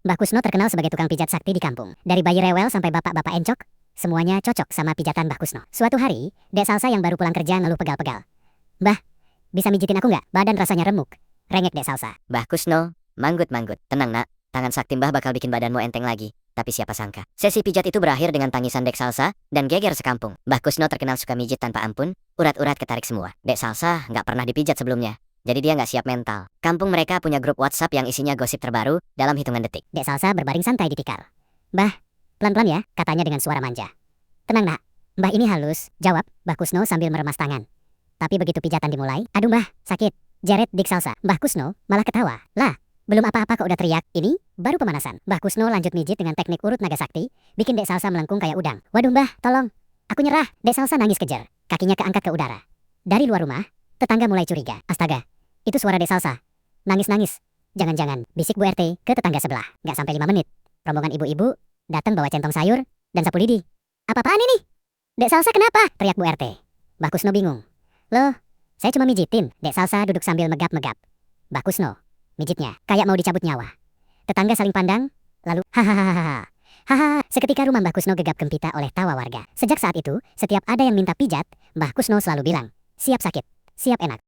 Mbah Kusno terkenal sebagai tukang pijat sakti di kampung. Dari bayi rewel sampai bapak-bapak encok, semuanya cocok sama pijatan Mbah Kusno. Suatu hari, Dek Salsa yang baru pulang kerja ngeluh pegal-pegal. "Mbah, bisa mijitin aku nggak? Badan rasanya remuk." Rengek Dek Salsa. Mbah Kusno, manggut-manggut. Tenang nak, tangan sakti Mbah bakal bikin badanmu enteng lagi. Tapi siapa sangka, sesi pijat itu berakhir dengan tangisan Dek Salsa dan geger sekampung. Mbah Kusno terkenal suka mijit tanpa ampun, urat-urat ketarik semua. Dek Salsa nggak pernah dipijat sebelumnya, jadi dia nggak siap mental. Kampung mereka punya grup WhatsApp yang isinya gosip terbaru dalam hitungan detik. Dek Salsa berbaring santai di tikar. "Mbah, pelan-pelan ya," katanya dengan suara manja. "Tenang nak, Mbah ini halus," jawab Mbah Kusno sambil meremas tangan. Tapi begitu pijatan dimulai, "Aduh Mbah, sakit," jeret Dik Salsa. Mbah Kusno malah ketawa. "Lah, belum apa-apa kok udah teriak, ini baru pemanasan." Mbah Kusno lanjut mijit dengan teknik urut naga sakti, bikin Dek Salsa melengkung kayak udang. "Waduh Mbah, tolong, aku nyerah." Dek Salsa nangis kejer, kakinya keangkat ke udara. Dari luar rumah, tetangga mulai curiga. "Astaga, itu suara Dek Salsa. Nangis-nangis. Jangan-jangan," bisik Bu RT ke tetangga sebelah. Gak sampai 5 menit, rombongan ibu-ibu datang bawa centong sayur dan sapu lidi. "Apa-apaan ini? Dek Salsa kenapa?" teriak Bu RT. Mbah Kusno bingung. "Loh, saya cuma mijitin." Dek Salsa duduk sambil megap-megap. Mbah Kusno mijitnya kayak mau dicabut nyawa. Tetangga saling pandang, lalu hahaha. Hahaha, seketika rumah Mbah Kusno gegap gempita oleh tawa warga. Sejak saat itu, setiap ada yang minta pijat, Mbah Kusno selalu bilang, "Siap sakit, siap enak."